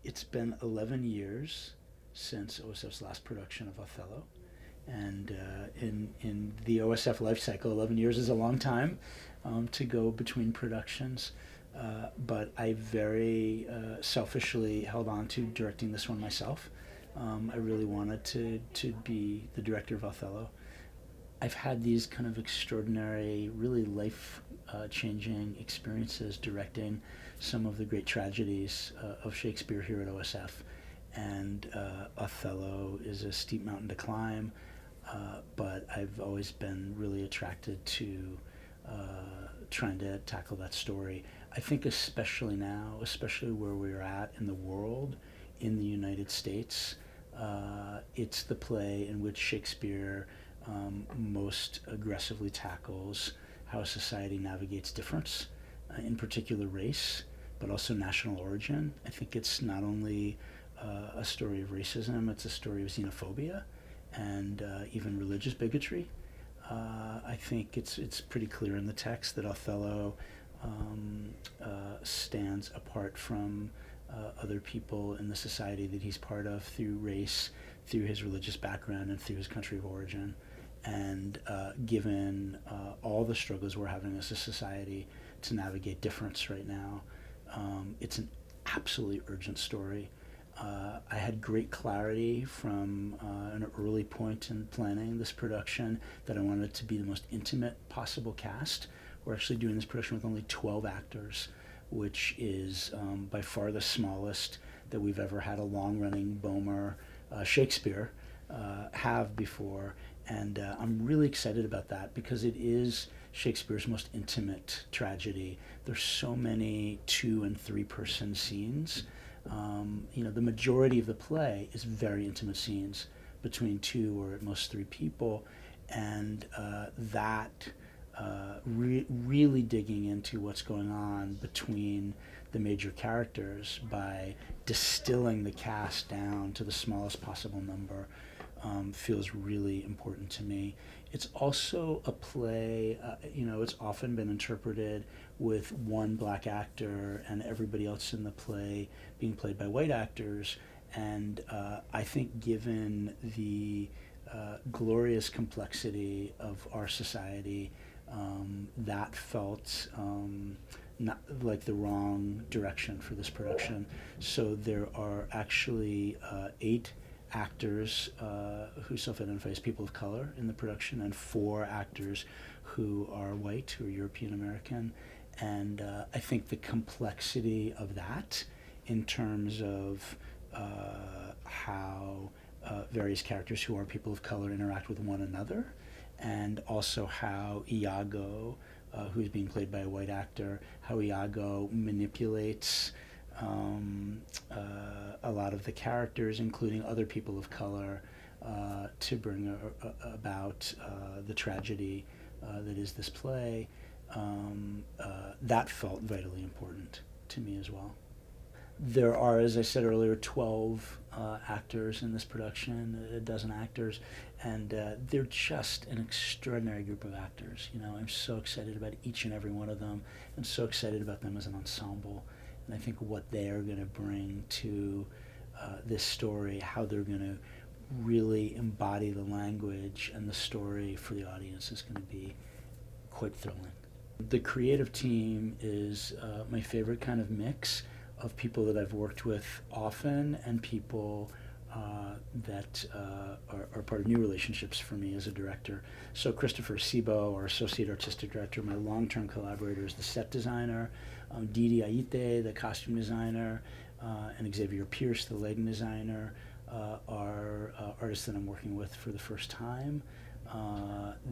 It's been 11 years since OSF's last production of Othello. And in the OSF life cycle, 11 years is a long time to go between productions. But I very selfishly held on to directing this one myself. I really wanted to be the director of Othello. I've had these kind of extraordinary, really life changing experiences directing some of the great tragedies of Shakespeare here at OSF. And Othello is a steep mountain to climb, but I've always been really attracted to trying to tackle that story. I think, especially now, especially where we're at in the world, in the United States, it's the play in which Shakespeare most aggressively tackles how society navigates difference, in particular race, but also national origin. I think it's not only a story of racism, it's a story of xenophobia and even religious bigotry. I think it's pretty clear in the text that Othello stands apart from other people in the society that he's part of through race, through his religious background, and through his country of origin. And given all the struggles we're having as a society to navigate difference right now, it's an absolutely urgent story. I had great clarity from an early point in planning this production that I wanted it to be the most intimate possible cast. We're actually doing this production with only 12 actors, which is by far the smallest that we've ever had a long-running Bomer Shakespeare have before. And I'm really excited about that because it is Shakespeare's most intimate tragedy. There's so many 2 and 3 person scenes. The majority of the play is very intimate scenes between 2 or at most 3 people, and that really digging into what's going on between the major characters by distilling the cast down to the smallest possible number feels really important to me. It's also a play, it's often been interpreted with one black actor and everybody else in the play being played by white actors. And I think given the glorious complexity of our society, that felt not like the wrong direction for this production. So there are actually 8 actors who self-identify as people of color in the production, and 4 actors who are white, who are European American. And I think the complexity of that in terms of how various characters who are people of color interact with one another, and also how Iago, who's being played by a white actor, how Iago manipulates a lot of the characters, including other people of color, to bring about the tragedy that is this play. That felt vitally important to me as well. There are, as I said earlier, 12 actors in this production, a dozen actors, and they're just an extraordinary group of actors. I'm so excited about each and every one of them, and so excited about them as an ensemble. And I think what they are going to bring to this story, how they're going to really embody the language and the story for the audience, is going to be quite thrilling. The creative team is my favorite kind of mix of people that I've worked with often and people that are part of new relationships for me as a director. So Christopher Sibo, our associate artistic director, my long-term collaborator, is the set designer. Didi Aite, the costume designer, and Xavier Pierce, the lighting designer, are artists that I'm working with for the first time.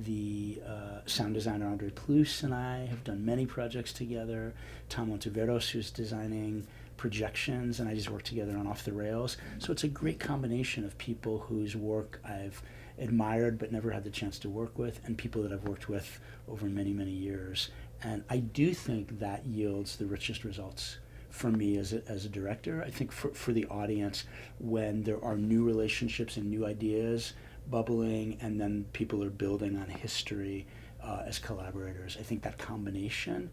The sound designer Andre Plus and I have done many projects together. Tom Monteveros, who's designing projections, and I just work together on Off the Rails. So it's a great combination of people whose work I've admired but never had the chance to work with, and people that I've worked with over many, many years. And I do think that yields the richest results for me as a director. I think for the audience, when there are new relationships and new ideas bubbling, and then people are building on history as collaborators, I think that combination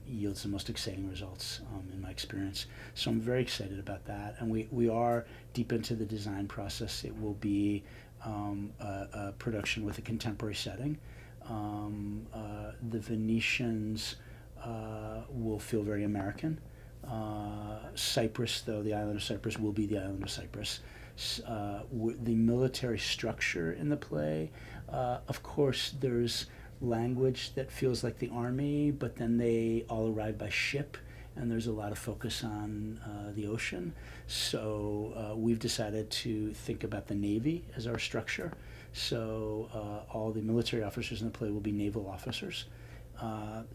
yields the most exciting results in my experience. So I'm very excited about that. And we are deep into the design process. It will be a production with a contemporary setting. The Venetians will feel very American. Cyprus, though, the island of Cyprus will be the island of Cyprus. The military structure in the play, of course, there's language that feels like the army, but then they all arrive by ship, and there's a lot of focus on the ocean. So we've decided to think about the Navy as our structure. So all the military officers in the play will be naval officers.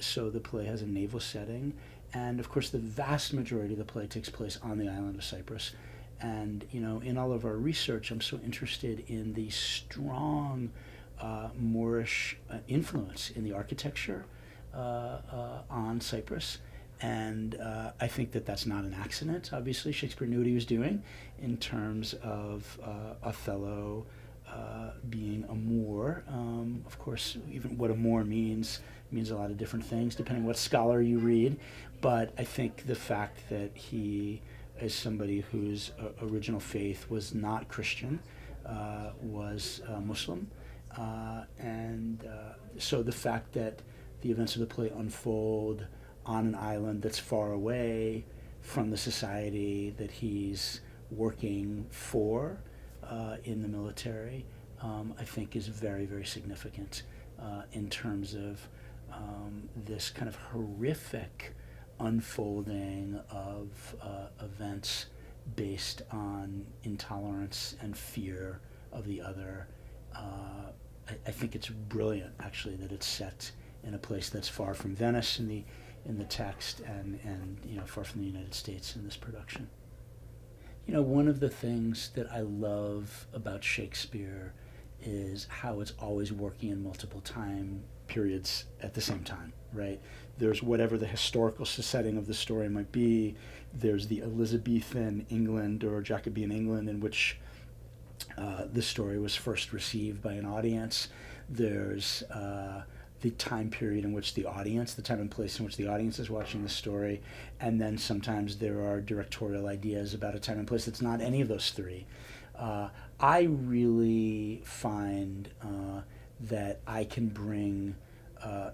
So the play has a naval setting, and of course the vast majority of the play takes place on the island of Cyprus. And in all of our research, I'm so interested in the strong Moorish influence in the architecture on Cyprus. And I think that that's not an accident. Obviously, Shakespeare knew what he was doing in terms of Othello being a Moor. Of course, even what a Moor means a lot of different things depending what scholar you read. But I think the fact that he is somebody whose original faith was not Christian, was Muslim. So the fact that the events of the play unfold on an island that's far away from the society that he's working for in the military, I think is very, very significant in terms of this kind of horrific unfolding of events based on intolerance and fear of the other. I think it's brilliant, actually, that it's set in a place that's far from Venice in the text, and far from the United States in this production. One of the things that I love about Shakespeare is how it's always working in multiple time periods at the same time, right? There's whatever the historical setting of the story might be. There's the Elizabethan England or Jacobean England in which the story was first received by an audience. There's the time period in which the time and place in which the audience is watching the story, and then sometimes there are directorial ideas about a time and place that's not any of those three. I really find that I can bring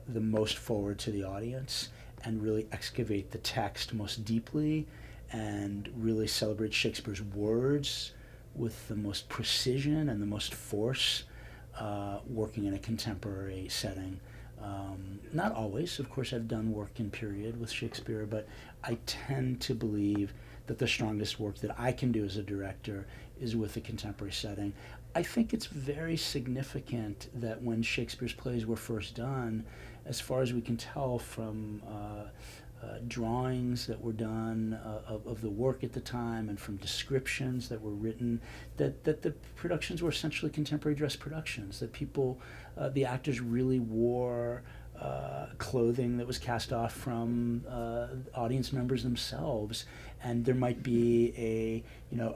the most forward to the audience and really excavate the text most deeply and really celebrate Shakespeare's words with the most precision and the most force, working in a contemporary setting. Not always, of course. I've done work in period with Shakespeare, but I tend to believe that the strongest work that I can do as a director is with a contemporary setting. I think it's very significant that when Shakespeare's plays were first done, as far as we can tell from drawings that were done of the work at the time and from descriptions that were written, that the productions were essentially contemporary dress productions, that the actors really wore clothing that was cast off from audience members themselves, and there might be a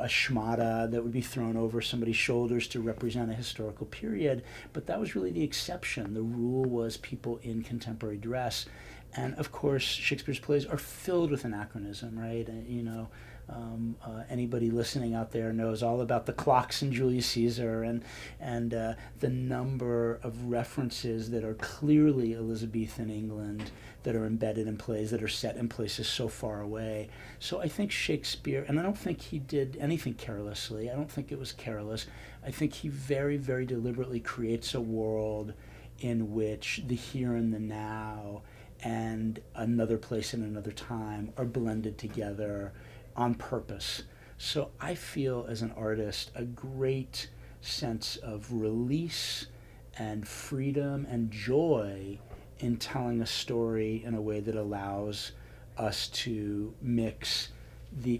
schmata that would be thrown over somebody's shoulders to represent a historical period, but that was really the exception. The rule was people in contemporary dress. And of course, Shakespeare's plays are filled with anachronism, right? Anybody listening out there knows all about the clocks in Julius Caesar and the number of references that are clearly Elizabethan England that are embedded in plays that are set in places so far away. So I think Shakespeare, and I don't think he did anything carelessly. I don't think it was careless. I think he very, very deliberately creates a world in which the here and the now and another place and another time are blended together on purpose. So I feel as an artist a great sense of release and freedom and joy in telling a story in a way that allows us to mix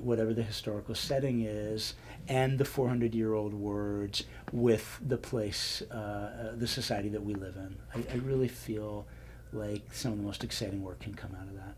whatever the historical setting is and the 400-year-old words with the place, the society that we live in. I really feel like some of the most exciting work can come out of that.